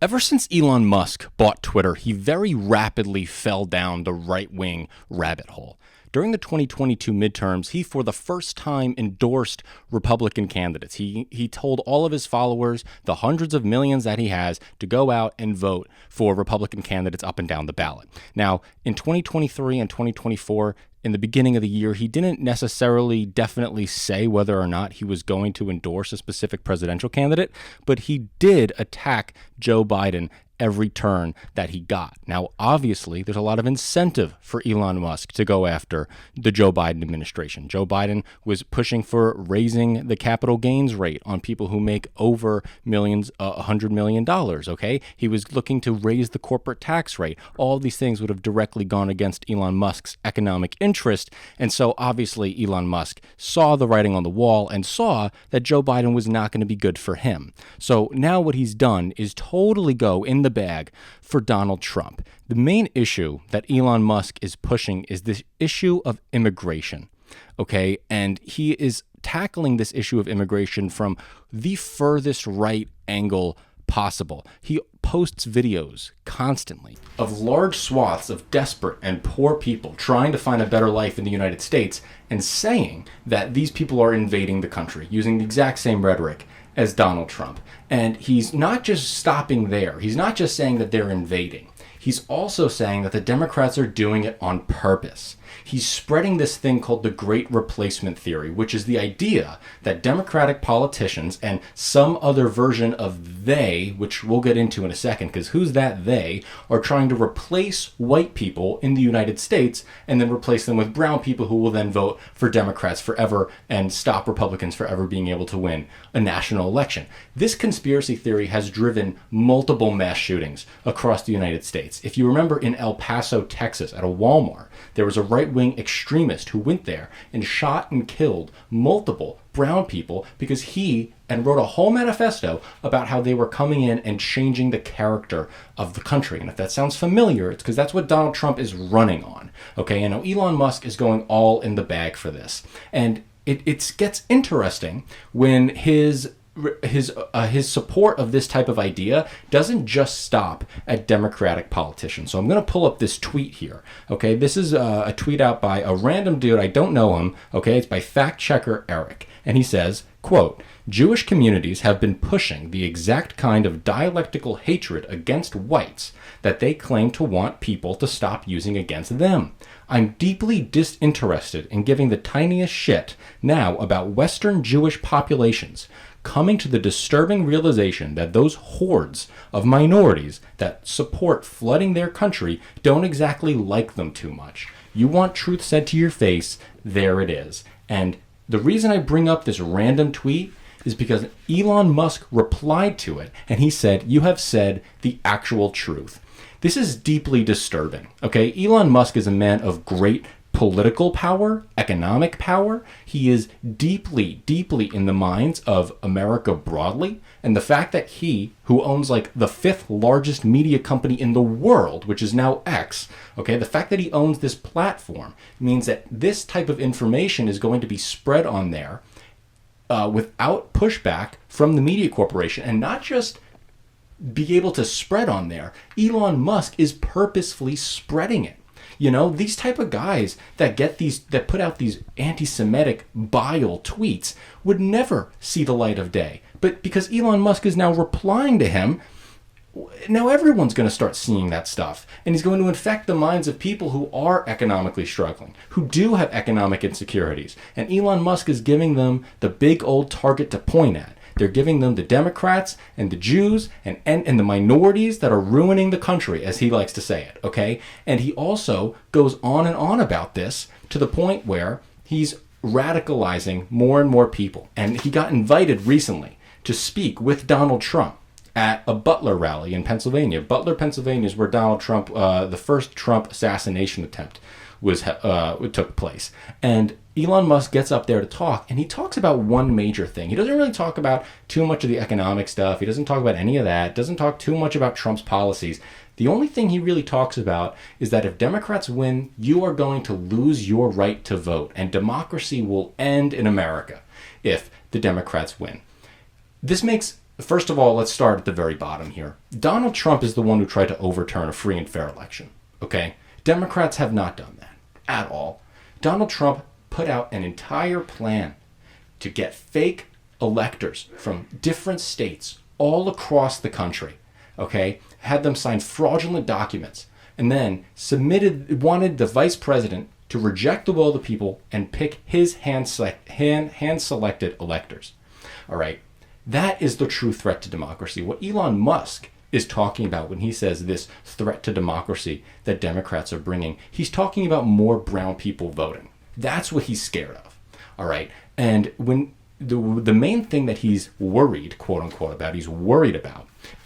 Ever since Elon Musk bought Twitter, he very rapidly fell down the right-wing rabbit hole. During the 2022 midterms, he for the first time endorsed Republican candidates. He told all of his followers, the hundreds of millions that he has, to go out and vote for Republican candidates up and down the ballot. Now, in 2023 and 2024, in the beginning of the year, he didn't necessarily definitely say whether or not he was going to endorse a specific presidential candidate, but he did attack Joe Biden every turn that he got. Now, obviously, there's a lot of incentive for Elon Musk to go after the Joe Biden administration. Joe Biden was pushing for raising the capital gains rate on people who make over millions, $100 million, okay? He was looking to raise the corporate tax rate. All these things would have directly gone against Elon Musk's economic interest. And so, obviously, Elon Musk saw the writing on the wall and saw that Joe Biden was not going to be good for him. So now what he's done is totally go in the bag for Donald Trump. The main issue that Elon Musk is pushing is this issue of immigration, okay? And he is tackling this issue of immigration from the furthest right angle possible. He posts videos constantly of large swaths of desperate and poor people trying to find a better life in the United States and saying that these people are invading the country, using the exact same rhetoric as Donald Trump. And he's not just stopping there. He's not just saying that they're invading. He's also saying that the Democrats are doing it on purpose. He's spreading this thing called the Great Replacement Theory, which is the idea that Democratic politicians and some other version of they, which we'll get into in a second, because who's that they, are trying to replace white people in the United States and then replace them with brown people who will then vote for Democrats forever and stop Republicans forever being able to win a national election. This conspiracy theory has driven multiple mass shootings across the United States. If you remember in El Paso, Texas, at a Walmart, there was a right-wing extremist who went there and shot and killed multiple brown people because he and wrote a whole manifesto about how they were coming in and changing the character of the country. And if that sounds familiar, it's because that's what Donald Trump is running on. Okay, and now Elon Musk is going all in the bag for this. And it gets interesting when his support of this type of idea doesn't just stop at Democratic politicians. So I'm going to pull up this tweet here. Okay, this is a tweet out by a random dude. I don't know him. Okay, it's by fact checker Eric. And he says, quote, "Jewish communities have been pushing the exact kind of dialectical hatred against whites that they claim to want people to stop using against them. I'm deeply disinterested in giving the tiniest shit now about Western Jewish populations, coming to the disturbing realization that those hordes of minorities that support flooding their country don't exactly like them too much. You want truth said to your face, there it is." And the reason I bring up this random tweet is because Elon Musk replied to it, and he said, "You have said the actual truth." This is deeply disturbing, okay? Elon Musk is a man of great political power, economic power. He is deeply, deeply in the minds of America broadly. And the fact that he, who owns like the 5th largest media company in the world, which is now X, okay, the fact that he owns this platform means that this type of information is going to be spread on there without pushback from the media corporation, and not just be able to spread on there. Elon Musk is purposefully spreading it. You know, these type of guys that put out these anti-Semitic bile tweets would never see the light of day. But because Elon Musk is now replying to him, now everyone's going to start seeing that stuff. And he's going to infect the minds of people who are economically struggling, who do have economic insecurities. And Elon Musk is giving them the big old target to point at. They're giving them the Democrats and the Jews and the minorities that are ruining the country, as he likes to say it, okay? And he also goes on and on about this to the point where he's radicalizing more and more people. And he got invited recently to speak with Donald Trump at a Butler rally in Pennsylvania. Butler, Pennsylvania is where Donald Trump, the first Trump assassination attempt took place. And Elon Musk gets up there to talk, and he talks about one major thing. He doesn't really talk about too much of the economic stuff. He doesn't talk about any of that. Doesn't talk too much about Trump's policies. The only thing he really talks about is that if Democrats win, you are going to lose your right to vote, and democracy will end in America if the Democrats win. This makes First of all, let's start at the very bottom here. Donald Trump is the one who tried to overturn a free and fair election. Okay? Democrats have not done that at all. Donald Trump put out an entire plan to get fake electors from different states all across the country. Okay? Had them sign fraudulent documents and then wanted the vice president to reject the will of the people and pick his hand-selected electors. All right? That is the true threat to democracy. What Elon Musk is talking about when he says this threat to democracy that Democrats are bringing, he's talking about more brown people voting. That's what he's scared of. All right? And when the main thing that he's worried, quote unquote, about,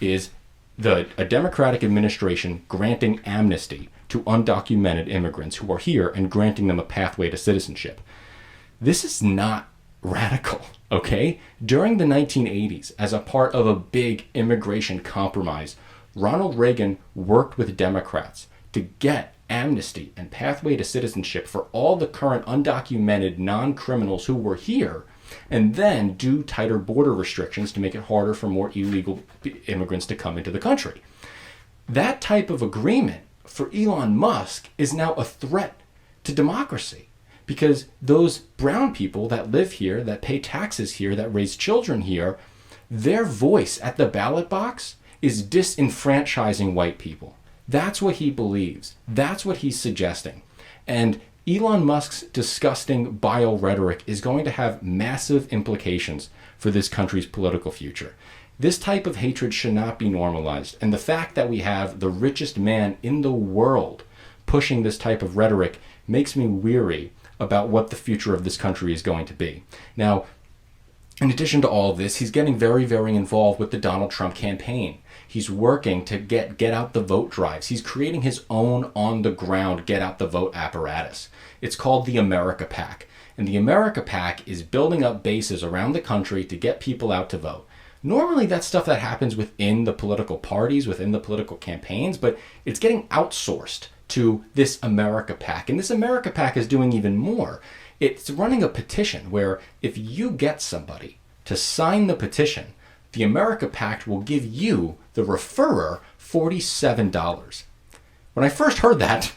is a Democratic administration granting amnesty to undocumented immigrants who are here and granting them a pathway to citizenship. This is not radical, okay? During the 1980s, as a part of a big immigration compromise, Ronald Reagan worked with Democrats to get amnesty and pathway to citizenship for all the current undocumented non-criminals who were here, and then do tighter border restrictions to make it harder for more illegal immigrants to come into the country. That type of agreement for Elon Musk is now a threat to democracy, because those brown people that live here, that pay taxes here, that raise children here, their voice at the ballot box is disenfranchising white people. That's what he believes. That's what he's suggesting. And Elon Musk's disgusting bile rhetoric is going to have massive implications for this country's political future. This type of hatred should not be normalized. And the fact that we have the richest man in the world pushing this type of rhetoric makes me weary about what the future of this country is going to be. Now, in addition to all of this, he's getting very, very involved with the Donald Trump campaign. He's working to get out the vote drives. He's creating his own on-the-ground get out the vote apparatus. It's called the America PAC. And the America PAC is building up bases around the country to get people out to vote. Normally that's stuff that happens within the political parties, within the political campaigns, but it's getting outsourced to this America PAC. And this America PAC is doing even more. It's running a petition where if you get somebody to sign the petition, the America PAC will give you, the referrer, $47. When I first heard that,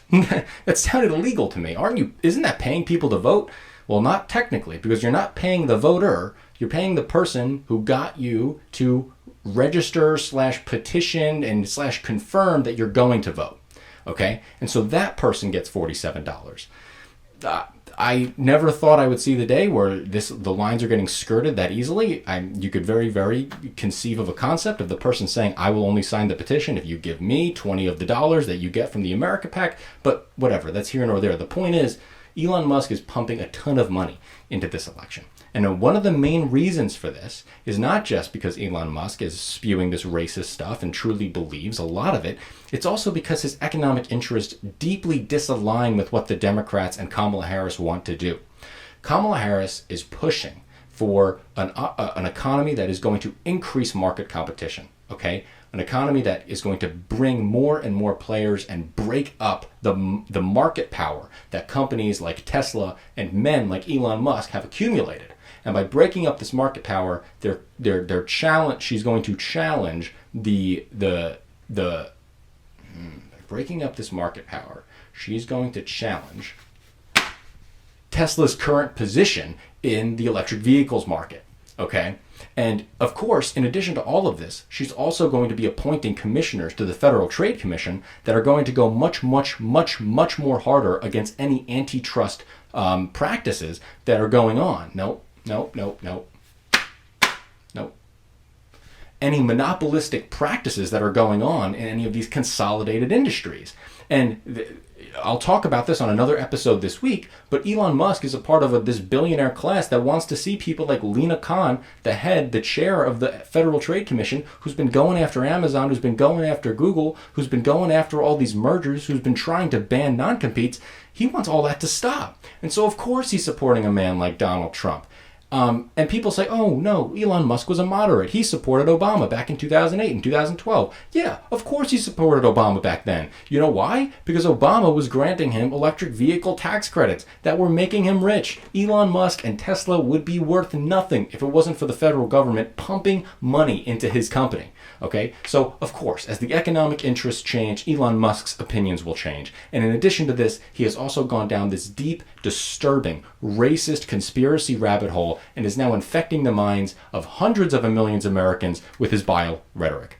that sounded illegal to me. Isn't that paying people to vote? Well, not technically, because you're not paying the voter, you're paying the person who got you to register / petition and / confirm that you're going to vote. Okay? And so that person gets $47. I never thought I would see the day where the lines are getting skirted that easily. You could very, very conceive of a concept of the person saying, I will only sign the petition if you give me 20 of the dollars that you get from the America PAC. But whatever, that's here nor there. The point is, Elon Musk is pumping a ton of money into this election. And one of the main reasons for this is not just because Elon Musk is spewing this racist stuff and truly believes a lot of it. It's also because his economic interests deeply disalign with what the Democrats and Kamala Harris want to do. Kamala Harris is pushing for an economy that is going to increase market competition, okay? An economy that is going to bring more and more players and break up the market power that companies like Tesla and men like Elon Musk have accumulated. And by breaking up this market power, she's going to challenge breaking up this market power, she's going to challenge Tesla's current position in the electric vehicles market. Okay? And of course, in addition to all of this, she's also going to be appointing commissioners to the Federal Trade Commission that are going to go much, much, much, much more harder against any antitrust practices that are going on. Nope. Any monopolistic practices that are going on in any of these consolidated industries. And I'll talk about this on another episode this week, but Elon Musk is a part of this billionaire class that wants to see people like Lina Khan, the chair of the Federal Trade Commission, who's been going after Amazon, who's been going after Google, who's been going after all these mergers, who's been trying to ban non-competes. He wants all that to stop. And so of course he's supporting a man like Donald Trump. And people say, oh, no, Elon Musk was a moderate. He supported Obama back in 2008 and 2012. Yeah, of course he supported Obama back then. You know why? Because Obama was granting him electric vehicle tax credits that were making him rich. Elon Musk and Tesla would be worth nothing if it wasn't for the federal government pumping money into his company. Okay, so of course, as the economic interests change, Elon Musk's opinions will change. And in addition to this, he has also gone down this deep, disturbing, racist conspiracy rabbit hole and is now infecting the minds of hundreds of millions of Americans with his vile rhetoric.